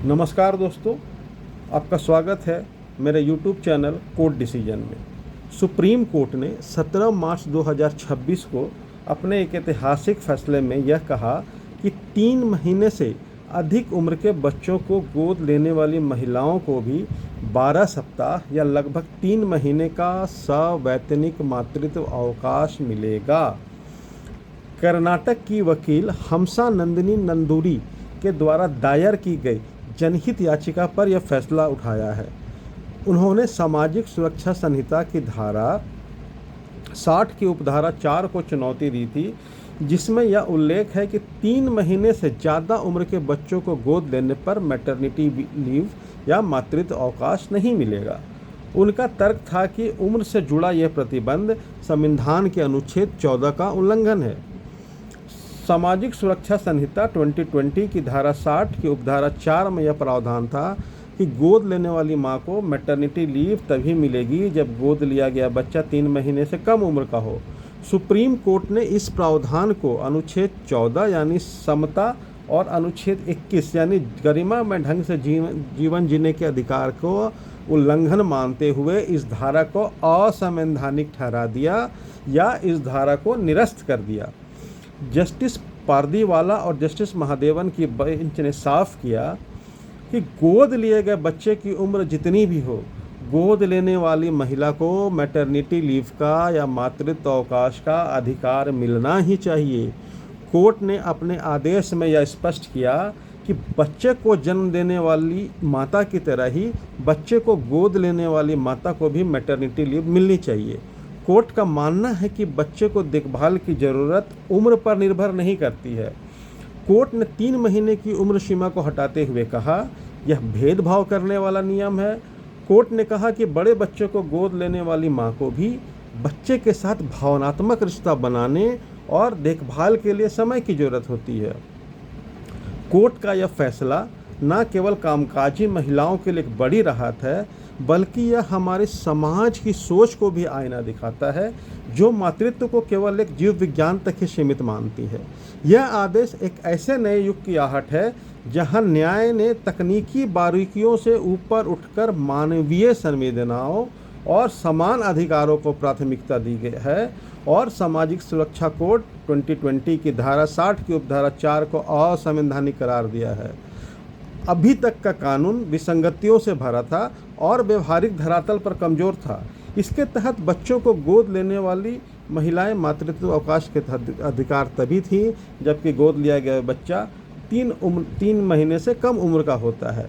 नमस्कार दोस्तों, आपका स्वागत है मेरे यूट्यूब चैनल कोर्ट डिसीजन में। सुप्रीम कोर्ट ने 17 मार्च 2026 को अपने एक ऐतिहासिक फैसले में यह कहा कि 3 महीने से अधिक उम्र के बच्चों को गोद लेने वाली महिलाओं को भी 12 सप्ताह या लगभग 3 महीने का सवैतनिक मातृत्व अवकाश मिलेगा। कर्नाटक की वकील हमसा नंदिनी नंदूरी के द्वारा दायर की गई जनहित याचिका पर यह फैसला उठाया है। उन्होंने सामाजिक सुरक्षा संहिता की धारा 60 की उपधारा 4 को चुनौती दी थी, जिसमें यह उल्लेख है कि 3 महीने से ज़्यादा उम्र के बच्चों को गोद लेने पर मैटरनिटी लीव या मातृत्व अवकाश नहीं मिलेगा। उनका तर्क था कि उम्र से जुड़ा यह प्रतिबंध संविधान के अनुच्छेद 14 का उल्लंघन है। सामाजिक सुरक्षा संहिता 2020 की धारा 60 की उपधारा 4 में यह प्रावधान था कि गोद लेने वाली मां को मैटरनिटी लीव तभी मिलेगी जब गोद लिया गया बच्चा 3 महीने से कम उम्र का हो। सुप्रीम कोर्ट ने इस प्रावधान को अनुच्छेद 14 यानी समता और अनुच्छेद 21 यानी गरिमा में ढंग से जीवन जीने के अधिकार को उल्लंघन मानते हुए इस धारा को असंवैधानिक ठहरा दिया या इस धारा को निरस्त कर दिया। जस्टिस पारदीवाला और जस्टिस महादेवन की बेंच ने साफ किया कि गोद लिए गए बच्चे की उम्र जितनी भी हो, गोद लेने वाली महिला को मैटरनिटी लीव का या मातृत्व अवकाश का अधिकार मिलना ही चाहिए। कोर्ट ने अपने आदेश में यह स्पष्ट किया कि बच्चे को जन्म देने वाली माता की तरह ही बच्चे को गोद लेने वाली माता को भी मैटरनिटी लीव मिलनी चाहिए। कोर्ट का मानना है कि बच्चे को देखभाल की ज़रूरत उम्र पर निर्भर नहीं करती है। कोर्ट ने 3 महीने की उम्र सीमा को हटाते हुए कहा, यह भेदभाव करने वाला नियम है। कोर्ट ने कहा कि बड़े बच्चे को गोद लेने वाली मां को भी बच्चे के साथ भावनात्मक रिश्ता बनाने और देखभाल के लिए समय की ज़रूरत होती है। कोर्ट का यह फैसला न केवल कामकाजी महिलाओं के लिए एक बड़ी राहत है, बल्कि यह हमारे समाज की सोच को भी आईना दिखाता है, जो मातृत्व को केवल एक जीव विज्ञान तक ही सीमित मानती है। यह आदेश एक ऐसे नए युग की आहट है जहां न्याय ने तकनीकी बारीकियों से ऊपर उठकर मानवीय संवेदनाओं और समान अधिकारों को प्राथमिकता दी गई है और सामाजिक सुरक्षा कोड 2020 की धारा 60 की उपधारा 4 को असंवैधानिक करार दिया है। अभी तक का कानून विसंगतियों से भरा था और व्यवहारिक धरातल पर कमज़ोर था। इसके तहत बच्चों को गोद लेने वाली महिलाएं मातृत्व अवकाश के अधिकार तभी थी जबकि गोद लिया गया बच्चा 3 महीने से कम उम्र का होता है।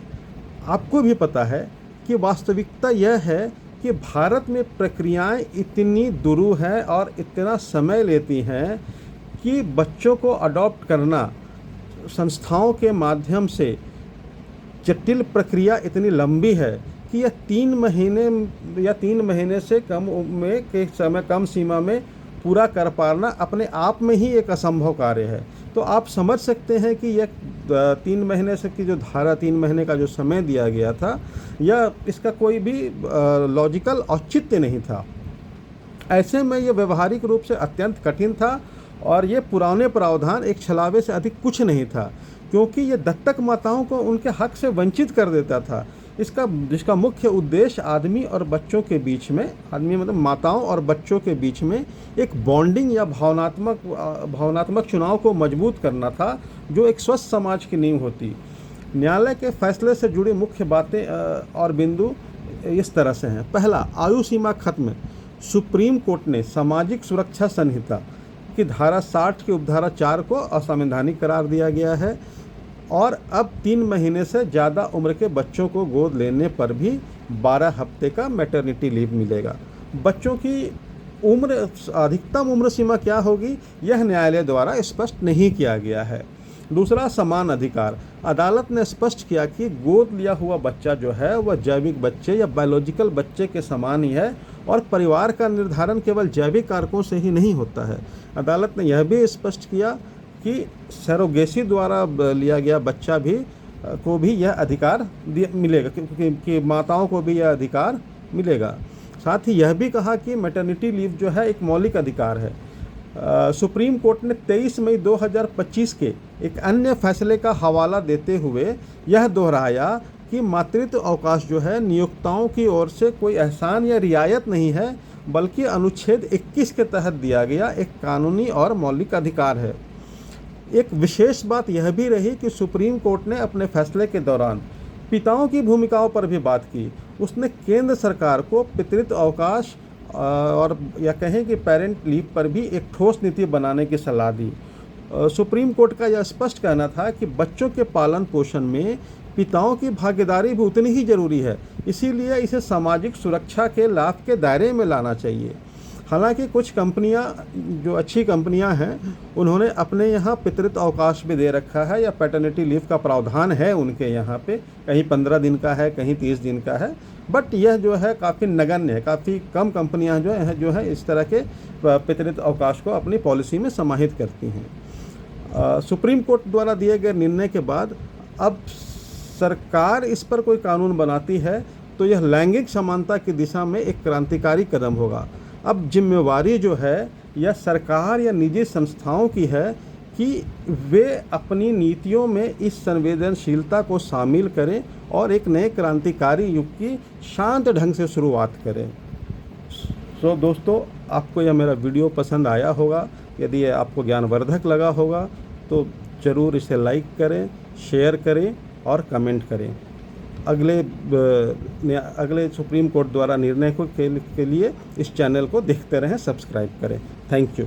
आपको भी पता है कि वास्तविकता यह है कि भारत में प्रक्रियाएं इतनी दुरूह हैं और इतना समय लेती हैं कि बच्चों को अडॉप्ट करना संस्थाओं के माध्यम से जटिल प्रक्रिया इतनी लंबी है कि यह 3 महीने से कम में के समय कम सीमा में पूरा कर पाना अपने आप में ही एक असंभव कार्य है। तो आप समझ सकते हैं कि यह 3 महीने से की जो धारा 3 महीने का जो समय दिया गया था, यह इसका कोई भी लॉजिकल औचित्य नहीं था। ऐसे में यह व्यवहारिक रूप से अत्यंत कठिन था और ये पुराने प्रावधान एक छलावे से अधिक कुछ नहीं था, क्योंकि ये दत्तक माताओं को उनके हक से वंचित कर देता था। जिसका मुख्य उद्देश्य आदमी और बच्चों के बीच में, आदमी मतलब माताओं और बच्चों के बीच में एक बॉन्डिंग या भावनात्मक चुनाव को मजबूत करना था, जो एक स्वस्थ समाज की नींव होती। न्यायालय के फैसले से जुड़ी मुख्य बातें और बिंदु इस तरह से हैं। पहला, आयु सीमा खत्म। सुप्रीम कोर्ट ने सामाजिक सुरक्षा संहिता की धारा 60 की उपधारा 4 को असंवैधानिक करार दिया गया है और अब 3 महीने से ज़्यादा उम्र के बच्चों को गोद लेने पर भी 12 हफ्ते का मैटरनिटी लीव मिलेगा। बच्चों की अधिकतम उम्र सीमा क्या होगी, यह न्यायालय द्वारा स्पष्ट नहीं किया गया है। दूसरा, समान अधिकार। अदालत ने स्पष्ट किया कि गोद लिया हुआ बच्चा जो है वह जैविक बच्चे या बायोलॉजिकल बच्चे के समान ही है और परिवार का निर्धारण केवल जैविक कारकों से ही नहीं होता है। अदालत ने यह भी स्पष्ट किया कि सरोगेसी द्वारा लिया गया बच्चा को भी यह अधिकार मिलेगा, कि माताओं को भी यह अधिकार मिलेगा। साथ ही यह भी कहा कि मैटरनिटी लीव जो है एक मौलिक अधिकार है। सुप्रीम कोर्ट ने 23 मई 2025 के एक अन्य फैसले का हवाला देते हुए यह दोहराया कि मातृत्व अवकाश जो है नियोक्ताओं की ओर से कोई एहसान या रियायत नहीं है, बल्कि अनुच्छेद 21 के तहत दिया गया एक कानूनी और मौलिक अधिकार है। एक विशेष बात यह भी रही कि सुप्रीम कोर्ट ने अपने फैसले के दौरान पिताओं की भूमिकाओं पर भी बात की। उसने केंद्र सरकार को पितृत्व अवकाश और या कहें कि पेरेंट लीव पर भी एक ठोस नीति बनाने की सलाह दी। सुप्रीम कोर्ट का यह स्पष्ट कहना था कि बच्चों के पालन पोषण में पिताओं की भागीदारी भी उतनी ही जरूरी है, इसीलिए इसे सामाजिक सुरक्षा के लाभ के दायरे में लाना चाहिए। हालांकि कुछ कंपनियां जो अच्छी कंपनियां हैं उन्होंने अपने यहाँ पितृत्व अवकाश भी दे रखा है या पैटर्निटी लीव का प्रावधान है उनके यहाँ पे, कहीं 15 दिन का है, कहीं 30 दिन का है, बट यह जो है काफ़ी नगण्य है। काफ़ी कम कंपनियां जो है इस तरह के पितृत्व अवकाश को अपनी पॉलिसी में समाहित करती हैं। सुप्रीम कोर्ट द्वारा दिए गए निर्णय के बाद अब सरकार इस पर कोई कानून बनाती है तो यह लैंगिक समानता की दिशा में एक क्रांतिकारी कदम होगा। अब जिम्मेवारी जो है यह सरकार या निजी संस्थाओं की है कि वे अपनी नीतियों में इस संवेदनशीलता को शामिल करें और एक नए क्रांतिकारी युग की शांत ढंग से शुरुआत करें। सो दोस्तों, आपको यह मेरा वीडियो पसंद आया होगा, यदि ये आपको ज्ञानवर्धक लगा होगा तो ज़रूर इसे लाइक करें, शेयर करें और कमेंट करें। अगले सुप्रीम कोर्ट द्वारा निर्णय के लिए इस चैनल को देखते रहें, सब्सक्राइब करें। Thank you.